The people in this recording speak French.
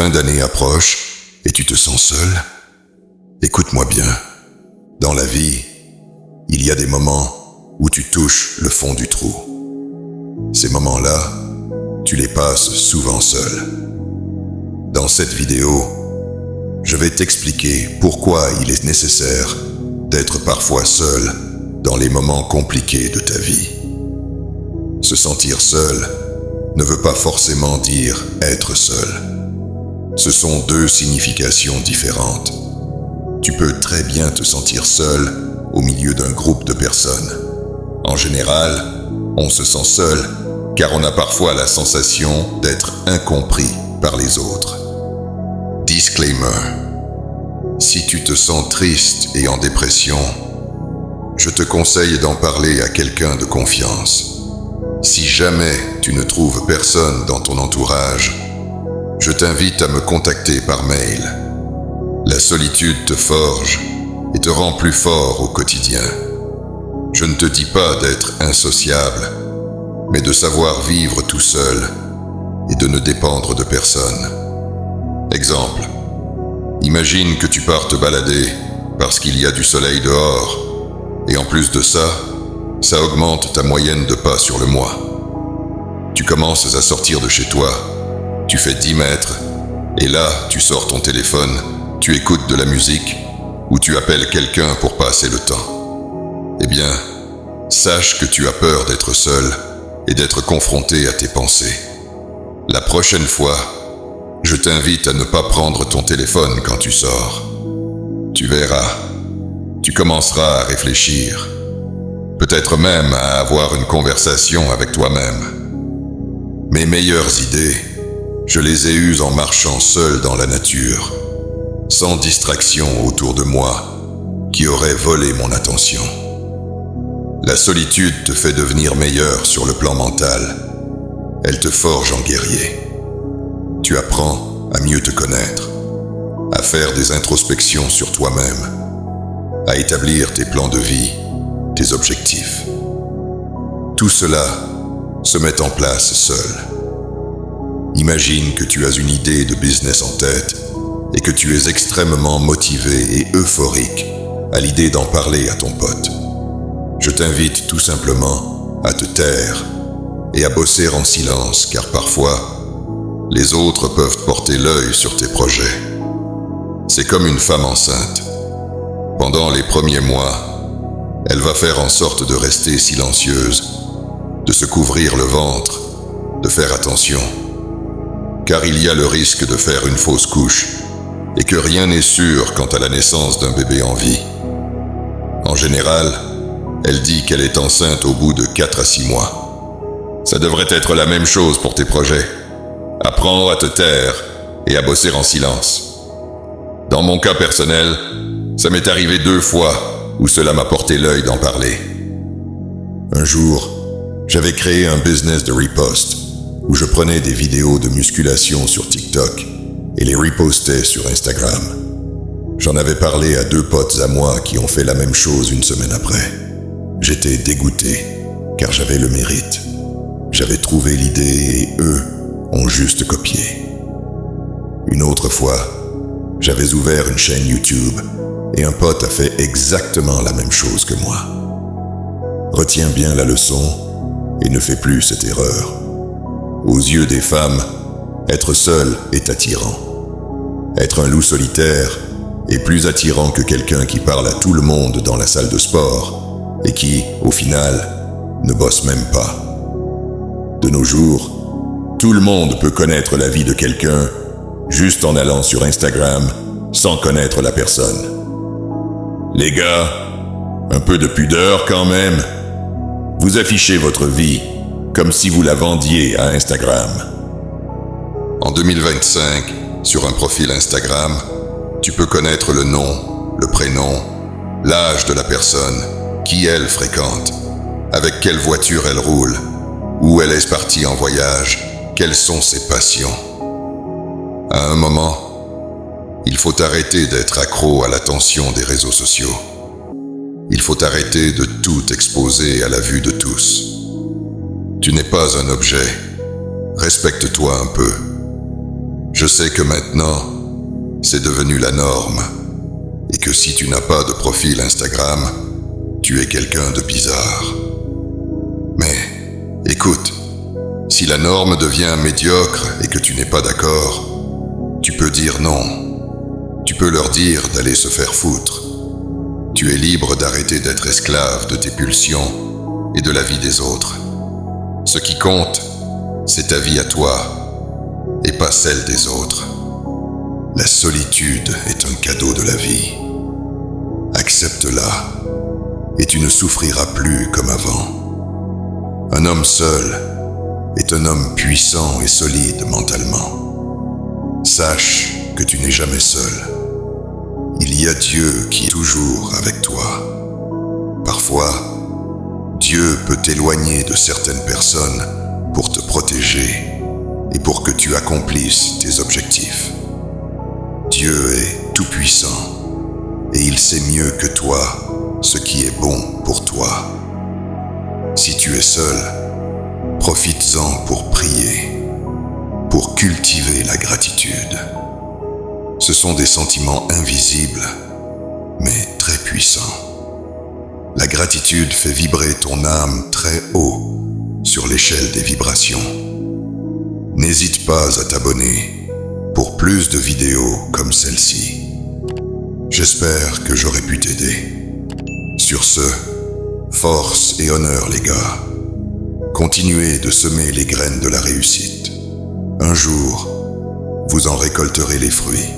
fin d'année approche et tu te sens seul? Écoute-moi bien. Dans la vie, il y a des moments où tu touches le fond du trou. Ces moments-là, tu les passes souvent seul. Dans cette vidéo, je vais t'expliquer pourquoi il est nécessaire d'être parfois seul dans les moments compliqués de ta vie. Se sentir seul ne veut pas forcément dire être seul. Ce sont deux significations différentes. Tu peux très bien te sentir seul au milieu d'un groupe de personnes. En général, on se sent seul car on a parfois la sensation d'être incompris par les autres. Disclaimer. Si tu te sens triste et en dépression, je te conseille d'en parler à quelqu'un de confiance. Si jamais tu ne trouves personne dans ton entourage, je t'invite à me contacter par mail. La solitude te forge et te rend plus fort au quotidien. Je ne te dis pas d'être insociable, mais de savoir vivre tout seul et de ne dépendre de personne. Exemple, imagine que tu pars te balader parce qu'il y a du soleil dehors, et en plus de ça, ça augmente ta moyenne de pas sur le mois. Tu commences à sortir de chez toi, tu fais 10 mètres, et là, tu sors ton téléphone, tu écoutes de la musique, ou tu appelles quelqu'un pour passer le temps. Eh bien, sache que tu as peur d'être seul et d'être confronté à tes pensées. La prochaine fois, je t'invite à ne pas prendre ton téléphone quand tu sors. Tu verras, tu commenceras à réfléchir, peut-être même à avoir une conversation avec toi-même. Mes meilleures idées, je les ai eues en marchant seul dans la nature, sans distraction autour de moi qui aurait volé mon attention. La solitude te fait devenir meilleur sur le plan mental. Elle te forge en guerrier. Tu apprends à mieux te connaître, à faire des introspections sur toi-même, à établir tes plans de vie, tes objectifs. Tout cela se met en place seul. Imagine que tu as une idée de business en tête et que tu es extrêmement motivé et euphorique à l'idée d'en parler à ton pote. Je t'invite tout simplement à te taire et à bosser en silence car parfois, les autres peuvent porter l'œil sur tes projets. C'est comme une femme enceinte. Pendant les premiers mois, elle va faire en sorte de rester silencieuse, de se couvrir le ventre, de faire attention. Car il y a le risque de faire une fausse couche et que rien n'est sûr quant à la naissance d'un bébé en vie. En général, elle dit qu'elle est enceinte au bout de 4 à 6 mois. Ça devrait être la même chose pour tes projets. Apprends à te taire et à bosser en silence. Dans mon cas personnel, ça m'est arrivé 2 fois où cela m'a porté l'œil d'en parler. Un jour, j'avais créé un business de repost où je prenais des vidéos de musculation sur TikTok et les repostais sur Instagram. J'en avais parlé à 2 potes à moi qui ont fait la même chose une semaine après. J'étais dégoûté, car j'avais le mérite. J'avais trouvé l'idée et eux ont juste copié. Une autre fois, j'avais ouvert une chaîne YouTube et un pote a fait exactement la même chose que moi. Retiens bien la leçon et ne fais plus cette erreur. Aux yeux des femmes, être seul est attirant. Être un loup solitaire est plus attirant que quelqu'un qui parle à tout le monde dans la salle de sport et qui, au final, ne bosse même pas. De nos jours, tout le monde peut connaître la vie de quelqu'un juste en allant sur Instagram sans connaître la personne. Les gars, un peu de pudeur quand même. Vous affichez votre vie comme si vous la vendiez à Instagram. En 2025, sur un profil Instagram, tu peux connaître le nom, le prénom, l'âge de la personne, qui elle fréquente, avec quelle voiture elle roule, où elle est partie en voyage, quelles sont ses passions. À un moment, il faut arrêter d'être accro à l'attention des réseaux sociaux. Il faut arrêter de tout exposer à la vue de tous. Tu n'es pas un objet. Respecte-toi un peu. Je sais que maintenant, c'est devenu la norme, et que si tu n'as pas de profil Instagram, tu es quelqu'un de bizarre. Mais, écoute, si la norme devient médiocre et que tu n'es pas d'accord, tu peux dire non. Tu peux leur dire d'aller se faire foutre. Tu es libre d'arrêter d'être esclave de tes pulsions et de la vie des autres. Ce qui compte, c'est ta vie à toi, et pas celle des autres. La solitude est un cadeau de la vie. Accepte-la, et tu ne souffriras plus comme avant. Un homme seul est un homme puissant et solide mentalement. Sache que tu n'es jamais seul. Il y a Dieu qui est toujours avec toi. Parfois, Dieu peut t'éloigner de certaines personnes pour te protéger et pour que tu accomplisses tes objectifs. Dieu est tout-puissant et il sait mieux que toi ce qui est bon pour toi. Si tu es seul, profites-en pour prier, pour cultiver la gratitude. Ce sont des sentiments invisibles, mais très puissants. La gratitude fait vibrer ton âme très haut sur l'échelle des vibrations. N'hésite pas à t'abonner pour plus de vidéos comme celle-ci. J'espère que j'aurai pu t'aider. Sur ce, force et honneur les gars. Continuez de semer les graines de la réussite. Un jour, vous en récolterez les fruits.